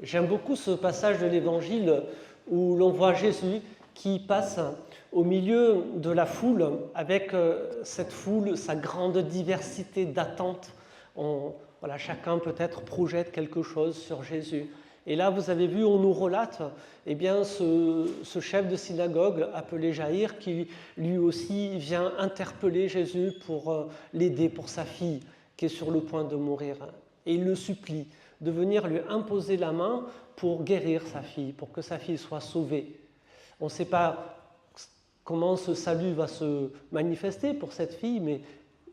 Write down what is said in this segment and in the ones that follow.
J'aime beaucoup ce passage de l'Évangile où l'on voit Jésus qui passe au milieu de la foule avec cette foule, sa grande diversité d'attentes. Voilà, chacun peut-être projette quelque chose sur Jésus. Et là, vous avez vu, on nous relate eh bien, ce chef de synagogue appelé Jaïr qui lui aussi vient interpeller Jésus pour l'aider pour sa fille qui est sur le point de mourir. Et il le supplie de venir lui imposer la main pour guérir sa fille, pour que sa fille soit sauvée. On ne sait pas comment ce salut va se manifester pour cette fille, mais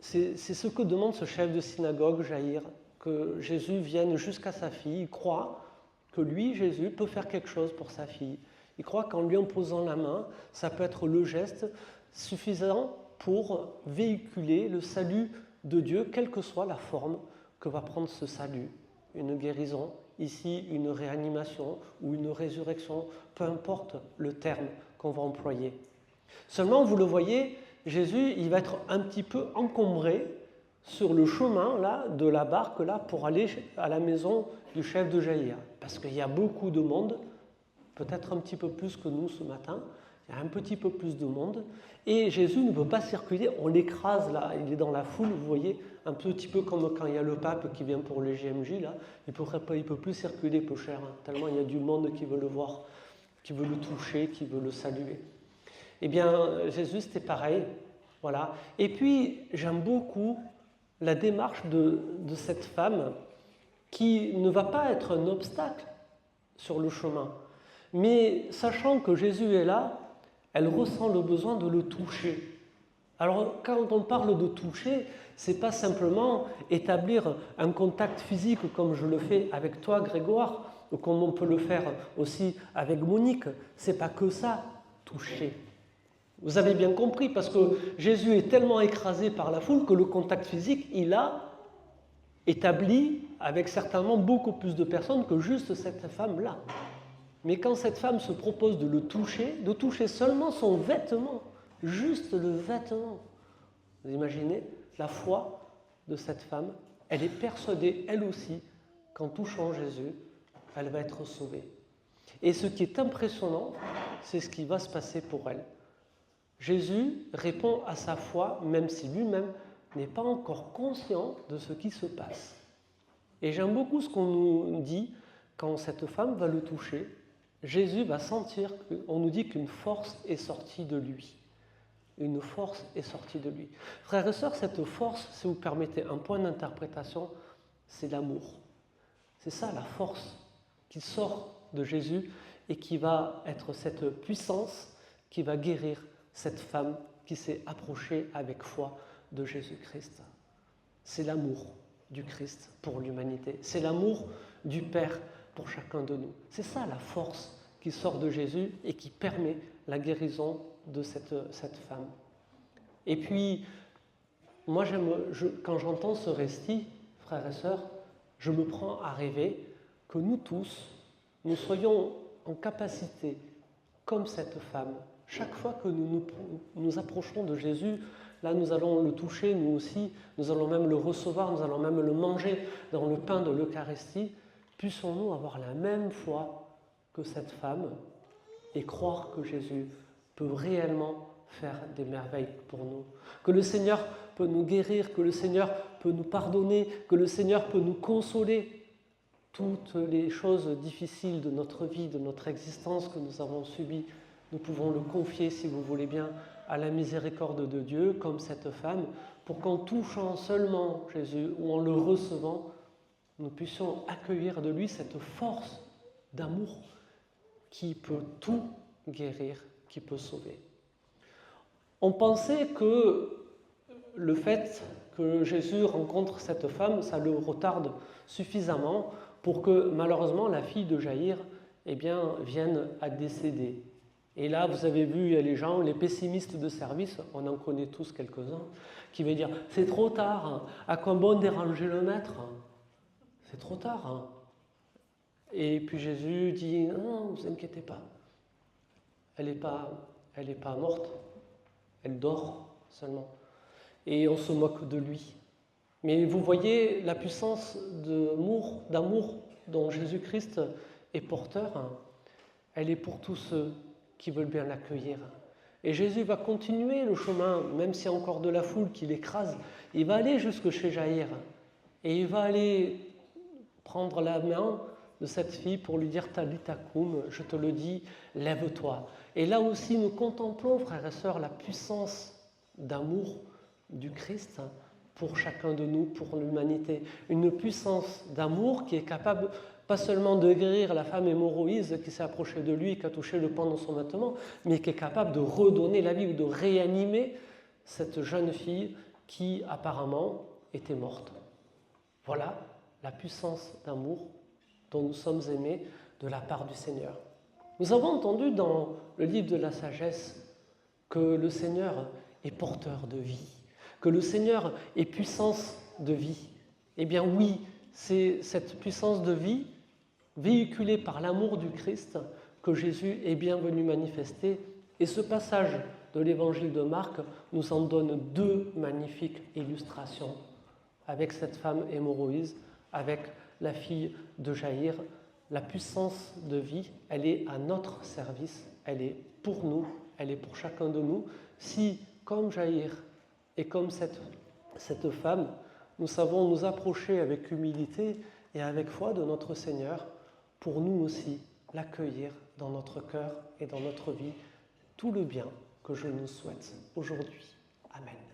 c'est ce que demande ce chef de synagogue, Jaïr, que Jésus vienne jusqu'à sa fille. Il croit que lui, Jésus, peut faire quelque chose pour sa fille. Il croit qu'en lui imposant la main, ça peut être le geste suffisant pour véhiculer le salut de Dieu, quelle que soit la forme que va prendre ce salut. Une guérison, ici une réanimation ou une résurrection, peu importe le terme qu'on va employer. Seulement, vous le voyez, Jésus, il va être un petit peu encombré sur le chemin là, de la barque là, pour aller à la maison du chef de Jaïr. Parce qu'il y a beaucoup de monde, peut-être un petit peu plus que nous ce matin, il y a un petit peu plus de monde, et Jésus ne peut pas circuler, on l'écrase là, il est dans la foule, vous voyez, un petit peu comme quand il y a le pape qui vient pour le GMJ, là, il ne peut plus circuler, peu cher, hein, tellement il y a du monde qui veut le voir, qui veut le toucher, qui veut le saluer. Eh bien, Jésus, c'était pareil, voilà. Et puis, j'aime beaucoup la démarche de cette femme qui ne va pas être un obstacle sur le chemin, mais sachant que Jésus est là, elle ressent le besoin de le toucher. Alors, quand on parle de toucher, ce n'est pas simplement établir un contact physique comme je le fais avec toi, Grégoire, ou comme on peut le faire aussi avec Monique. Ce n'est pas que ça, toucher. Vous avez bien compris, parce que Jésus est tellement écrasé par la foule que le contact physique, il a établi avec certainement beaucoup plus de personnes que juste cette femme-là. Mais quand cette femme se propose de toucher seulement son vêtement, juste le vêtement, vous imaginez la foi de cette femme, elle est persuadée, elle aussi, qu'en touchant Jésus, elle va être sauvée. Et ce qui est impressionnant, c'est ce qui va se passer pour elle. Jésus répond à sa foi, même si lui-même n'est pas encore conscient de ce qui se passe. Et j'aime beaucoup ce qu'on nous dit quand cette femme va le toucher. Jésus va sentir qu'on nous dit qu'une force est sortie de lui. Une force est sortie de lui. Frères et sœurs, cette force, si vous permettez un point d'interprétation, c'est l'amour. C'est ça la force qui sort de Jésus et qui va être cette puissance qui va guérir cette femme qui s'est approchée avec foi de Jésus-Christ. C'est l'amour du Christ pour l'humanité. C'est l'amour du Père pour chacun de nous. C'est ça la force qui sort de Jésus et qui permet la guérison de cette femme. Et puis, moi, quand j'entends ce récit, frères et sœurs, je me prends à rêver que nous tous, nous soyons en capacité, comme cette femme, chaque fois que nous approchons de Jésus, là nous allons le toucher, nous aussi, nous allons même le recevoir, nous allons même le manger dans le pain de l'Eucharistie, puissons-nous avoir la même foi que cette femme et croire que Jésus peut réellement faire des merveilles pour nous. Que le Seigneur peut nous guérir, que le Seigneur peut nous pardonner, que le Seigneur peut nous consoler. Toutes les choses difficiles de notre vie, de notre existence que nous avons subies, nous pouvons le confier, si vous voulez bien, à la miséricorde de Dieu, comme cette femme, pour qu'en touchant seulement Jésus ou en le recevant, nous puissions accueillir de lui cette force d'amour qui peut tout guérir, qui peut sauver. On pensait que le fait que Jésus rencontre cette femme, ça le retarde suffisamment pour que malheureusement la fille de Jaïr vienne à décéder. Et là, vous avez vu, il y a les gens, les pessimistes de service, on en connaît tous quelques-uns, qui veulent dire « c'est trop tard, hein. À quoi bon déranger le maître ?» C'est trop tard. Hein. Et puis Jésus dit « non, ne vous inquiétez pas, elle n'est pas morte, elle dort seulement. » Et on se moque de lui. Mais vous voyez la puissance d'amour dont Jésus-Christ est porteur, elle est pour tous ceux qui veulent bien l'accueillir. Et Jésus va continuer le chemin, même s'il y a encore de la foule qui l'écrase, il va aller jusque chez Jaïr. Et il va aller prendre la main de cette fille pour lui dire Talitha koum, je te le dis, lève-toi. Et là aussi, nous contemplons, frères et sœurs, la puissance d'amour du Christ pour chacun de nous, pour l'humanité. Une puissance d'amour qui est capable pas seulement de guérir la femme hémorroïde qui s'est approchée de lui et qui a touché le pan dans son vêtement, mais qui est capable de redonner la vie ou de réanimer cette jeune fille qui apparemment était morte. Voilà la puissance d'amour dont nous sommes aimés de la part du Seigneur. Nous avons entendu dans le livre de la sagesse que le Seigneur est porteur de vie, que le Seigneur est puissance de vie. Eh bien oui, c'est cette puissance de vie véhiculée par l'amour du Christ que Jésus est bien venu manifester. Et ce passage de l'évangile de Marc nous en donne deux magnifiques illustrations, avec cette femme hémorroïde, avec la fille de Jaïr. La puissance de vie, elle est à notre service, elle est pour nous, elle est pour chacun de nous. Si, comme Jaïr et comme cette femme, nous savons nous approcher avec humilité et avec foi de notre Seigneur, pour nous aussi l'accueillir dans notre cœur et dans notre vie, tout le bien que je nous souhaite aujourd'hui. Amen.